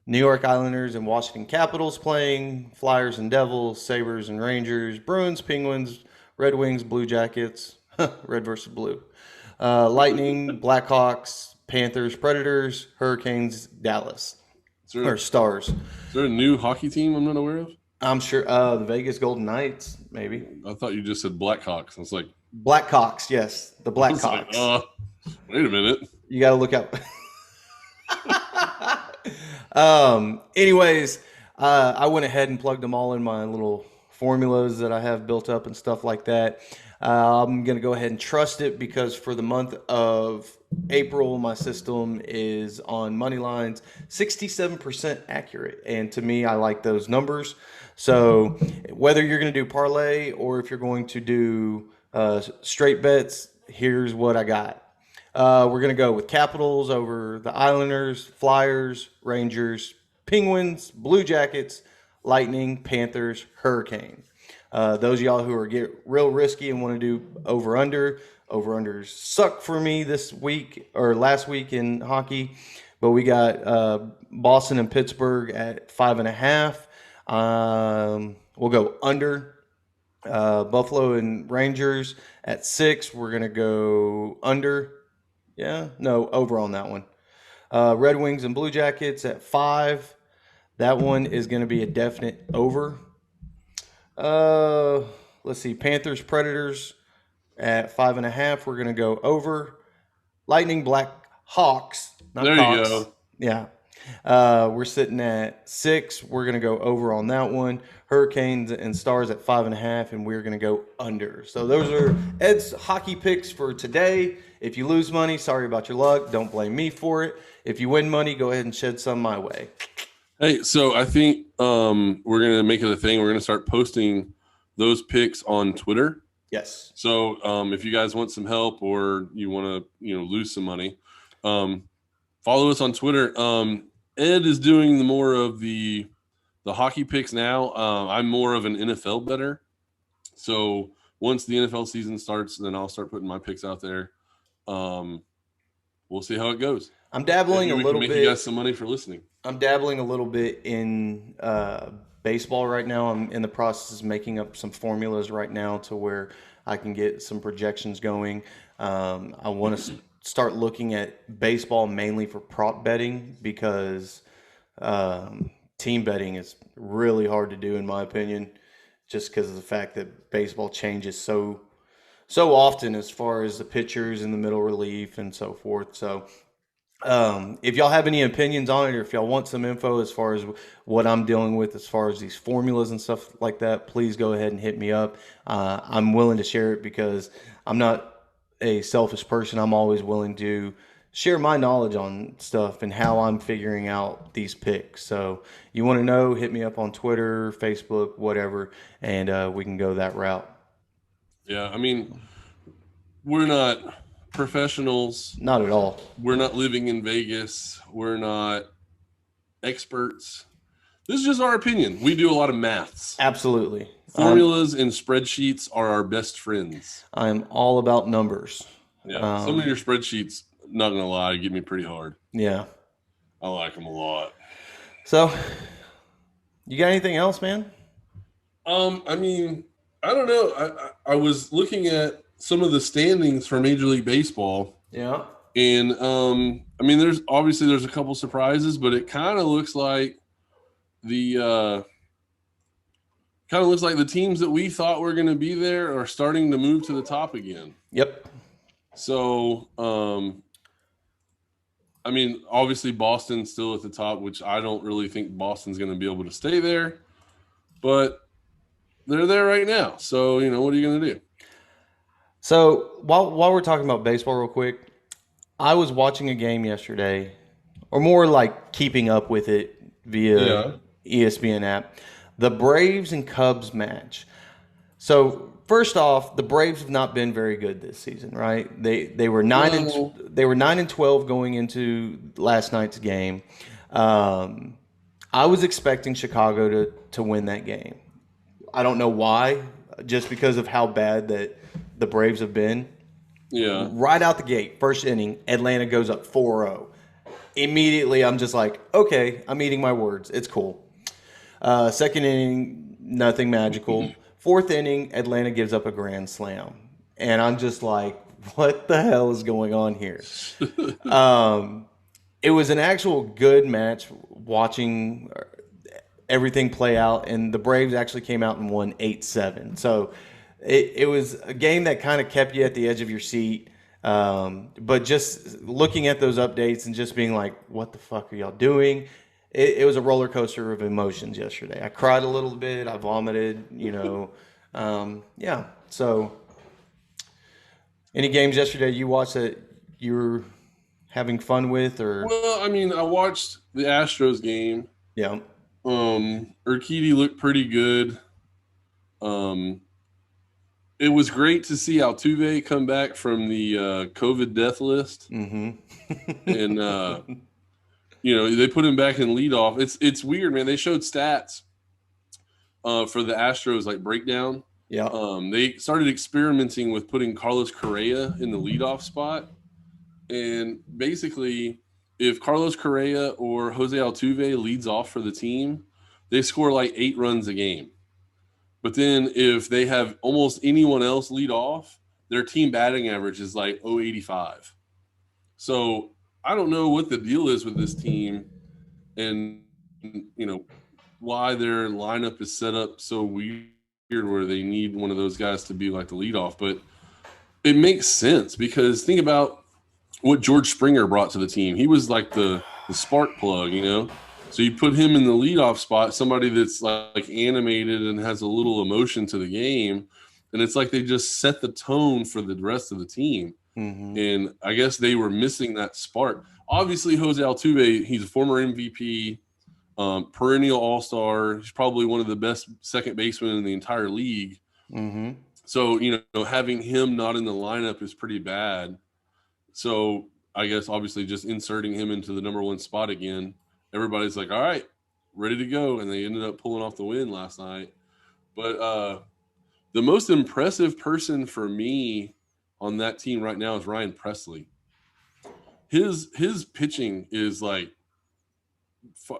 New York Islanders and Washington Capitals playing, Flyers and Devils, Sabres and Rangers, Bruins, Penguins, Red Wings, Blue Jackets, red versus blue, Lightning, Blackhawks, Panthers, Predators, Hurricanes, Dallas, or Stars. Is there a new hockey team I'm not aware of? I'm sure the Vegas Golden Knights, maybe. I thought you just said Blackhawks. I was like, Blackhawks, yes, the I was like, Blackhawks. wait a minute. You got to look up. Anyways, I went ahead and plugged them all in my little formulas that I have built up and stuff like that. I'm going to go ahead and trust it because for the month of April, my system is on money lines 67% accurate. And to me, I like those numbers. So whether you're going to do parlay or if you're going to do straight bets, here's what I got. We're going to go with Capitals over the Islanders, Flyers, Rangers, Penguins, Blue Jackets, Lightning, Panthers, Hurricane. Those of y'all who are get real risky and want to do over-under, over-unders suck for me this week or last week in hockey. But we got Boston and Pittsburgh at 5.5. We'll go under. Buffalo and Rangers at 6. We're going to go under. Over on that one. Red Wings and Blue Jackets at 5. That one is going to be a definite over. Let's see. Panthers, Predators at 5.5. We're going to go over. Lightning, Black Hawks. Not There Hawks. you go. Yeah. We're sitting at 6. We're going to go over on that one. Hurricanes and Stars at 5.5, and we're going to go under. So those are Ed's hockey picks for today. If you lose money, sorry about your luck. Don't blame me for it. If you win money, go ahead and shed some my way. Hey, so I think we're going to make it a thing. We're going to start posting those picks on Twitter. Yes. So if you guys want some help or you want to, lose some money, follow us on Twitter. Ed is doing more of the hockey picks now. I'm more of an NFL bettor. So once the NFL season starts, then I'll start putting my picks out there. We'll see how it goes. I'm dabbling Maybe a little we can bit. make you guys some money for listening. I'm dabbling a little bit in baseball right now. I'm in the process of making up some formulas right now to where I can get some projections going. I want to start looking at baseball mainly for prop betting because team betting is really hard to do in my opinion, just because of the fact that baseball changes so often as far as the pitchers in the middle relief and so forth. So if y'all have any opinions on it or if y'all want some info as far as what I'm dealing with as far as these formulas and stuff like that, please go ahead and hit me up. I'm willing to share it because I'm not a selfish person. I'm always willing to share my knowledge on stuff and how I'm figuring out these picks. So you want to know, hit me up on Twitter, Facebook, whatever, and we can go that route. Yeah, I mean, we're not professionals. Not at all. We're not living in Vegas. We're not experts. This is just our opinion. We do a lot of maths. Absolutely. Formulas and spreadsheets are our best friends. I'm all about numbers. Yeah, some of your spreadsheets, not gonna lie, get me pretty hard. Yeah. I like them a lot. So, you got anything else, man? I mean, I don't know. I was looking at some of the standings for Major League Baseball, Yeah. and I mean, there's a couple surprises, but it kind of looks like the kind of looks like the teams that we thought were going to be there are starting to move to the top again. Yep. So, I mean, obviously Boston's still at the top, which I don't really think Boston's going to be able to stay there, but they're there right now. So, what are you going to do? So while we're talking about baseball real quick, I was watching a game yesterday, or more like keeping up with it via ESPN app. The Braves and Cubs match. So first off, the Braves have not been very good this season, right? They were 9-12 going into last night's game. I was expecting Chicago to win that game. I don't know why, just because of how bad that the Braves have been. Yeah. Right out the gate, first inning, Atlanta goes up 4-0. Immediately, I'm just like, okay, I'm eating my words. It's cool. Second inning, nothing magical. Fourth inning, Atlanta gives up a grand slam. And I'm just like, what the hell is going on here? It was an actual good match, watching everything play out, and the Braves actually came out and won 8-7. So it was a game that kind of kept you at the edge of your seat. But just looking at those updates and just being like, what the fuck are y'all doing? It was a roller coaster of emotions yesterday. I cried a little bit. I vomited, yeah. So any games yesterday you watched that you were having fun with, or? Well, I mean, I watched the Astros game. Yeah. Urquidy looked pretty good. It was great to see Altuve come back from the COVID death list. Mm-hmm. And they put him back in leadoff. It's weird, man. They showed stats for the Astros, like breakdown. Yeah. They started experimenting with putting Carlos Correa in the leadoff spot, and basically, if Carlos Correa or Jose Altuve leads off for the team, they score like 8 runs a game. But then if they have almost anyone else lead off, their team batting average is like 0.85. So I don't know what the deal is with this team, and why their lineup is set up so weird where they need one of those guys to be like the leadoff. But it makes sense, because think about what George Springer brought to the team. He was like the spark plug, So you put him in the leadoff spot, somebody that's like animated and has a little emotion to the game, and it's like they just set the tone for the rest of the team. Mm-hmm. And I guess they were missing that spark. Obviously, Jose Altuve, he's a former MVP, perennial all-star. He's probably one of the best second basemen in the entire league. Mm-hmm. So, having him not in the lineup is pretty bad. So I guess obviously just inserting him into the number 1 spot again, everybody's like, all right, ready to go. And they ended up pulling off the win last night. But the most impressive person for me on that team right now is Ryan Presley. His pitching is like,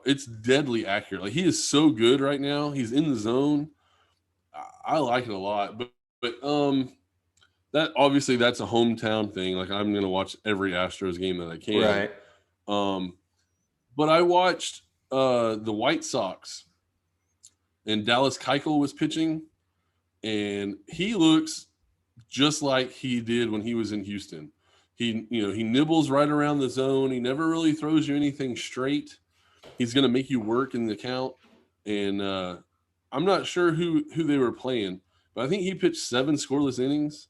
it's deadly accurate. Like, he is so good right now. He's in the zone. I like it a lot. But that obviously that's a hometown thing. Like, I'm going to watch every Astros game that I can. Right. But I watched the White Sox, and Dallas Keuchel was pitching, and he looks just like he did when he was in Houston. He nibbles right around the zone. He never really throws you anything straight. He's going to make you work in the count. And I'm not sure who they were playing, but I think he pitched 7 scoreless innings.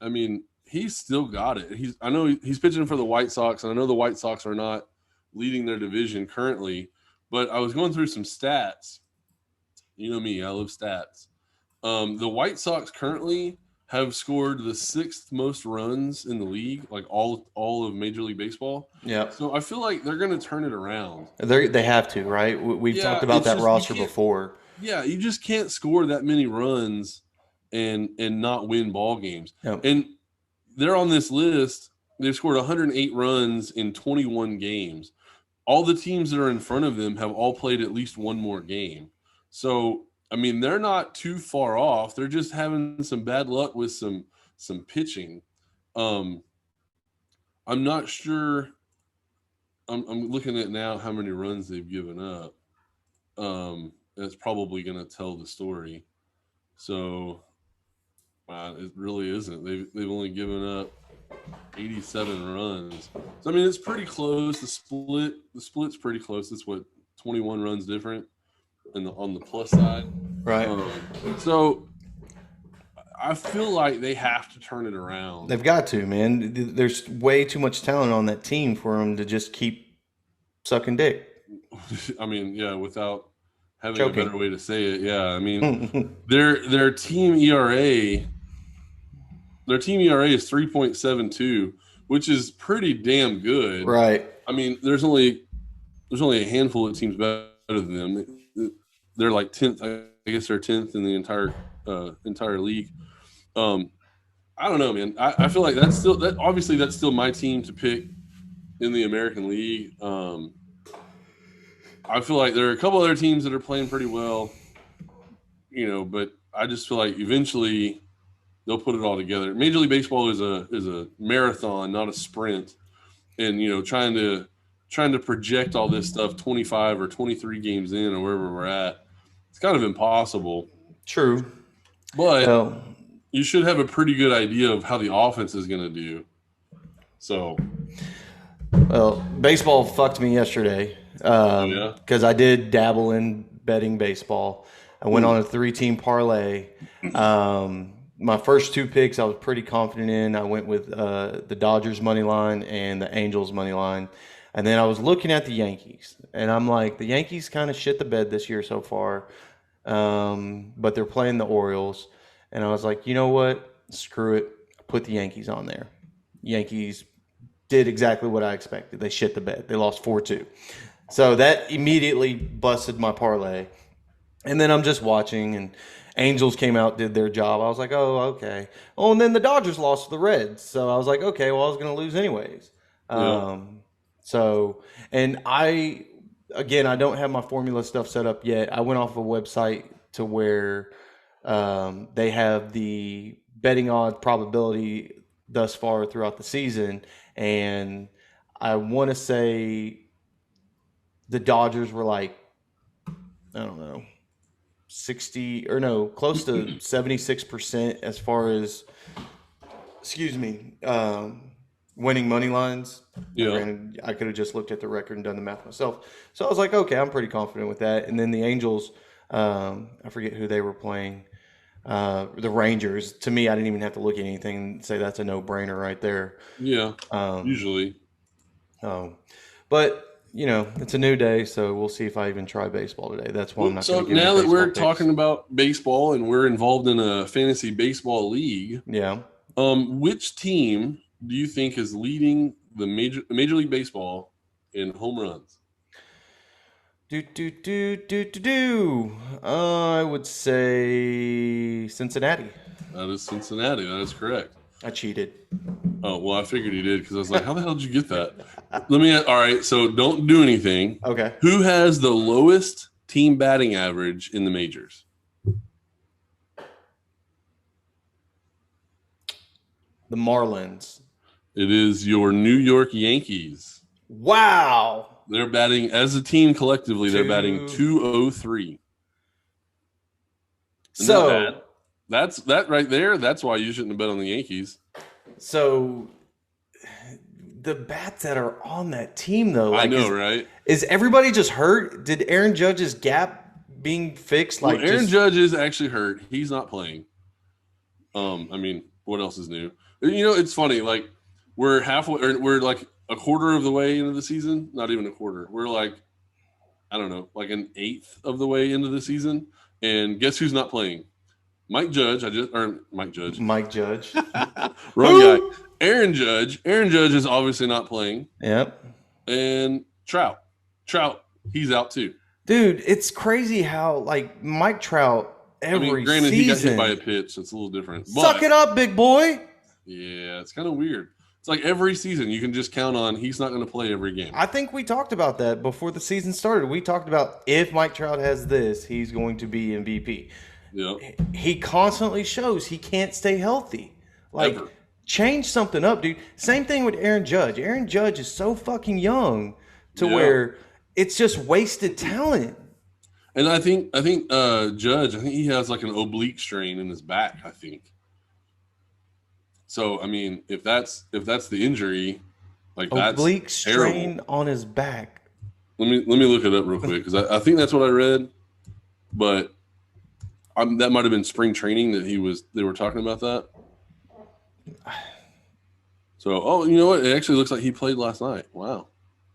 I mean, he's still got it. I know he's pitching for the White Sox, and I know the White Sox are not leading their division currently, but I was going through some stats. You know me, I love stats. The White Sox currently have scored the 6th most runs in the league, like all of Major League Baseball. Yeah. So I feel like they're going to turn it around. They have to, right? We've talked about that roster before. Yeah, you just can't score that many runs and not win ball games. Yep. And they're on this list. They've scored 108 runs in 21 games. All the teams that are in front of them have all played at least one more game. So, I mean, they're not too far off. They're just having some bad luck with some pitching. I'm not sure. I'm looking at now how many runs they've given up. It's probably going to tell the story. So it really isn't. They've only given up 87 runs. So I mean, it's pretty close. The split's pretty close. It's what 21 runs different, on the plus side. Right. So I feel like they have to turn it around. They've got to, man. There's way too much talent on that team for them to just keep sucking dick. I mean, yeah, without having Choking. a better way to say it. Yeah, I mean, their team ERA is 3.72, which is pretty damn good. Right. I mean, there's only a handful of teams better than them. They're like 10th. I guess they're 10th in the entire league. I don't know, man. I feel like that's still my team to pick in the American League. I feel like there are a couple other teams that are playing pretty well, but I just feel like eventually they'll put it all together. Major League Baseball is a marathon, not a sprint. And trying to project all this stuff 25 or 23 games in or wherever we're at, it's kind of impossible. True. But you should have a pretty good idea of how the offense is going to do. So, well, baseball fucked me yesterday because I did dabble in betting baseball. I went on a 3-team parlay. My first 2 picks I was pretty confident in. I went with the Dodgers money line and the Angels money line. And then I was looking at the Yankees. And I'm like, the Yankees kind of shit the bed this year so far. But they're playing the Orioles. And I was like, you know what? Screw it. Put the Yankees on there. Yankees did exactly what I expected. They shit the bed. They lost 4-2. So that immediately busted my parlay. And then I'm just watching, and Angels came out, did their job. I was like, oh, okay. Oh, and then the Dodgers lost to the Reds. So I was like, okay, well, I was going to lose anyways. Yeah. And I don't have my formula stuff set up yet. I went off a website to where they have the betting odds probability thus far throughout the season. And I want to say the Dodgers were like, I don't know, 60 or no, close to 76% as far as, winning money lines. Yeah. Granted, I could have just looked at the record and done the math myself. So I was like, okay, I'm pretty confident with that. And then the Angels, I forget who they were playing. The Rangers. To me, I didn't even have to look at anything and say that's a no-brainer right there. Yeah, usually. But it's a new day, so we'll see if I even try baseball today. That's why I'm not. So going to now that we're talking about baseball and we're involved in a fantasy baseball league, yeah. Which team do you think is leading the Major League Baseball in home runs? I would say Cincinnati. That is Cincinnati. That is correct. I cheated. Oh, well, I figured you did because I was like, how the hell did you get that? All right, so don't do anything. Okay. Who has the lowest team batting average in the majors? The Marlins. It is your New York Yankees. Wow. They're batting, as a team collectively, they're batting 203. So that right there. That's why you shouldn't have bet on the Yankees. So the bats that are on that team, though, I know, right? Is everybody just hurt? Did Aaron Judge's gap being fixed? Well, Aaron Judge is actually hurt. He's not playing. I mean, what else is new? It's funny. Like we're like a quarter of the way into the season. Not even a quarter. We're like, I don't know, like an eighth of the way into the season. And guess who's not playing? Mike Judge. Mike Judge. Wrong guy. Aaron Judge. Aaron Judge is obviously not playing. Yep. And Trout, he's out too. Dude, it's crazy how like Mike Trout granted, season. He got hit by a pitch. So it's a little different. Suck it up, big boy. Yeah, it's kind of weird. It's like every season you can just count on he's not going to play every game. I think we talked about that before the season started. We talked about if Mike Trout has this, he's going to be MVP. Yep. He constantly shows he can't stay healthy. Like, change something up, dude. Same thing with Aaron Judge. Aaron Judge is so fucking young to where it's just wasted talent. And I think Judge, I think he has like an oblique strain in his back, I think. So I mean, if that's the injury, like Oblique that's strain terrible. on his back. Let me look it up real quick because I think that's what I read, but that might have been spring training that they were talking about that. So you know what? It actually looks like he played last night. Wow.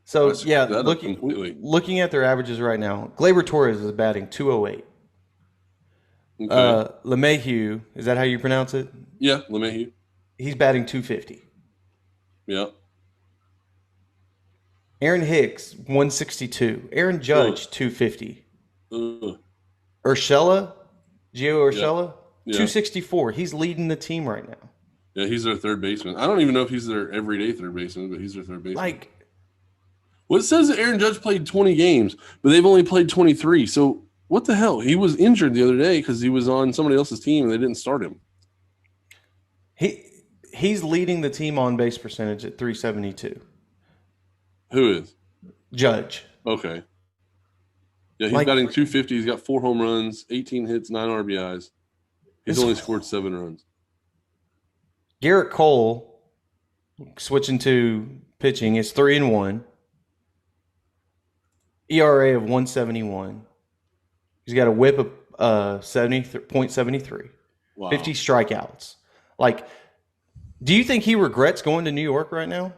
So I screwed yeah, that up completely. looking at their averages right now, Gleyber Torres is batting 208. Okay. LeMahieu, is that how you pronounce it? Yeah, LeMahieu. He's batting 250. Yeah. Aaron Hicks 162. Aaron Judge 250. Urshela, Gio Urshela Yeah. 264. He's leading the team right now. Yeah, he's their third baseman. I don't even know if he's their everyday third baseman, but he's their third baseman. Like, well, it says that Aaron Judge played 20 games, but they've only played 23. So what the hell? He was injured the other day because he was on somebody else's team and they didn't start him. he's leading the team on base percentage at 372. Who is? Judge. Okay. Yeah, he's Like- batting 250. He's got 4 home runs, 18 hits, 9 RBIs. He's It's- only scored 7 runs. Garrett Cole, switching to pitching, is 3-1. ERA of 171. He's got a whip of 70.73. Wow. 50 strikeouts. Like, do you think he regrets going to New York right now?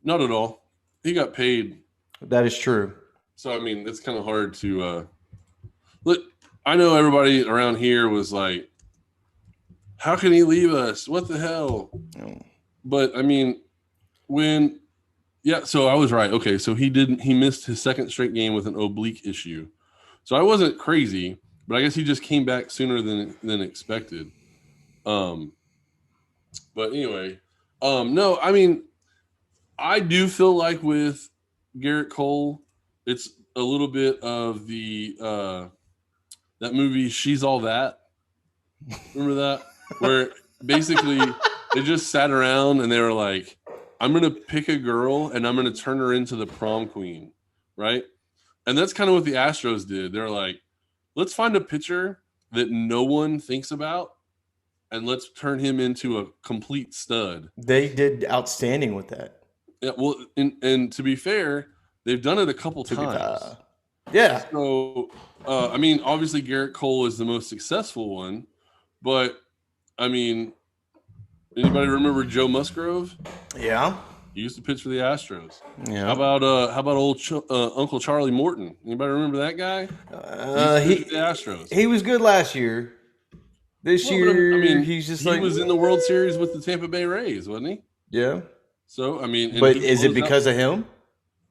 Not at all. He got paid. That is true. So, I mean, it's kind of hard to look. I know everybody around here was like, how can he leave us? What the hell? No. But I mean, so I was right. Okay, so he missed his second straight game with an oblique issue. So I wasn't crazy, but I guess he just came back sooner than expected. But anyway, no, I mean, I do feel like with Garrett Cole, it's a little bit of the that movie She's All That. Remember that? Where basically they just sat around and they were like, I'm going to pick a girl and I'm going to turn her into the prom queen, right? And that's kind of what the Astros did. They're like, let's find a pitcher that no one thinks about and let's turn him into a complete stud. They did outstanding with that. Yeah, well, and to be fair, they've done it a couple times. Yeah. So, I mean, obviously Garrett Cole is the most successful one, but I mean, anybody remember Joe Musgrove? Yeah. He used to pitch for the Astros. Yeah. How about old Uncle Charlie Morton? Anybody remember that guy? He used to pitch for the Astros. He was good last year. This Well, year, but, I mean, he's just he was in the World Series with the Tampa Bay Rays, wasn't he? Yeah. So I mean, and But he is it closed out- because of him?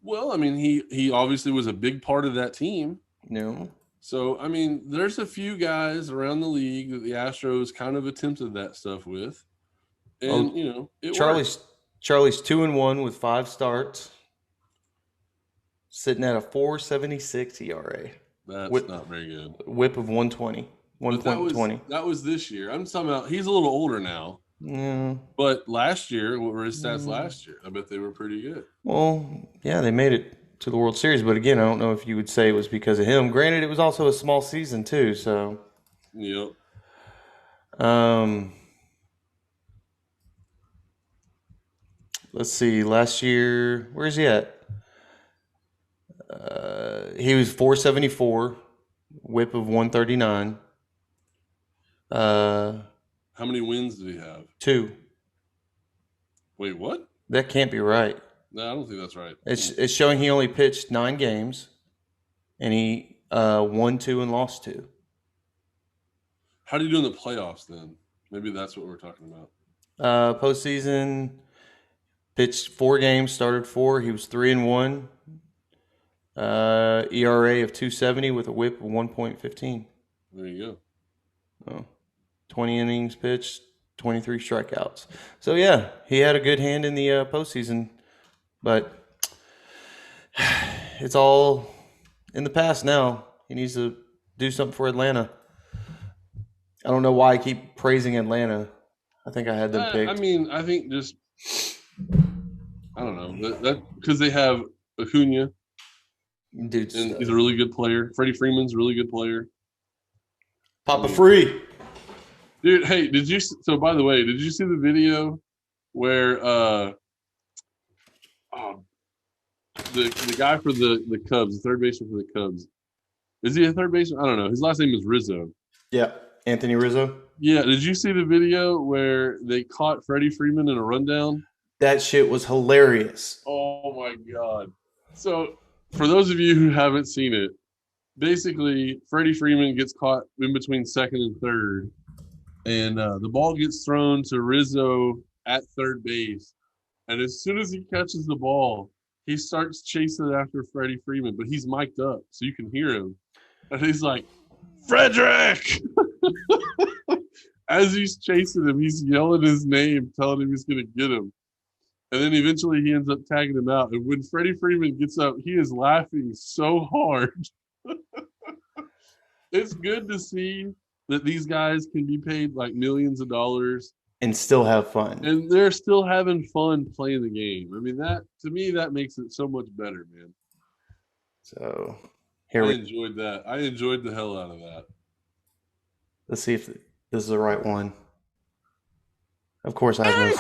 Well, I mean, he obviously was a big part of that team. No. So I mean, there's a few guys around the league that the Astros kind of attempted that stuff with, and you know, it worked. Charlie's 2-1 with 5 starts, sitting at a 4.76 ERA, That's not very good. whip of 120, But 1.20. that was this year. I'm talking about. He's a little older now, Yeah. but last year, what were his stats last year? I bet they were pretty good. Well, yeah, they made it to the World Series, but again, I don't know if you would say it was because of him. Granted, it was also a small season too, so. Yep. Let's see. Last year, where's he at? He was 474, whip of 139. How many wins did he have? 2. Wait, what? That can't be right. No, I don't think that's right. It's showing he only pitched 9 games, and he won 2 and lost 2. How did he do in the playoffs then? Maybe that's what we're talking about. Postseason, pitched 4 games, started 4. He was 3-1. ERA of 2.70 with a whip of 1.15. There you go. 20 innings pitched, 23 strikeouts. So yeah, he had a good hand in the postseason, but it's all in the past now. He needs to do something for Atlanta. I don't know why I keep praising Atlanta. I think I had them picked. I mean, I think just I don't know that because they have Acuna, Dude, and he's a really good player. Freddie Freeman's a really good player. Papa Free. Dude, hey, so by the way, did you see the video where the guy for the Cubs, the third baseman for the Cubs, is he a third baseman? I don't know. His last name is Rizzo. Yeah, Anthony Rizzo. Yeah, did you see the video where they caught Freddie Freeman in a rundown? That shit was hilarious. Oh my God. So for those of you who haven't seen it, basically Freddie Freeman gets caught in between second and third, and the ball gets thrown to Rizzo at third base. And as soon as he catches the ball, he starts chasing after Freddie Freeman, but he's mic'd up so you can hear him. And he's like, Frederick! As he's chasing him, he's yelling his name, telling him he's going to get him. And then eventually he ends up tagging him out. And when Freddie Freeman gets up, he is laughing so hard. It's good to see that these guys can be paid like millions of dollars And still have fun. and they're still having fun playing the game. I mean, that to me, that makes it so much better, man. So I here we enjoyed that. I enjoyed the hell out of that. let's see if this is the right one. Of course I have no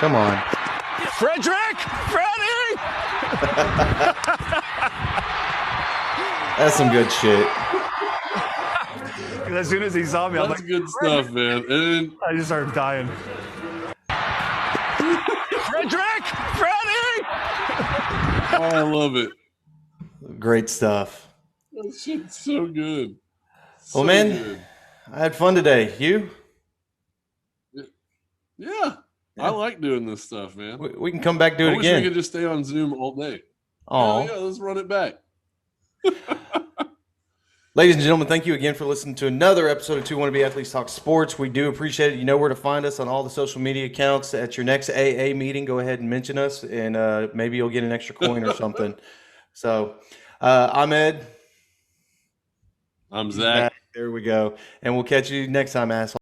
Come on. Frederick! Freddie! That's some good shit. As soon as he saw me, I'm That's like, good stuff, man. And I just started dying. Frederick! Freddie! oh, I love it. Great stuff. That shit's so good. Well, So man, good. I had fun today. You? Yeah. I like doing this stuff, man. We can come back do I it wish we again. could just stay on Zoom all day. Oh, Yeah, let's run it back. ladies and gentlemen, thank you again for listening to another episode of Two Wanna Be Athletes Talk Sports. We do appreciate it. You know where to find us on all the social media accounts. At your next AA meeting, go ahead and mention us, and maybe you'll get an extra coin or something. So, I'm Ed. I'm Zach. There we go. And we'll catch you next time, asshole.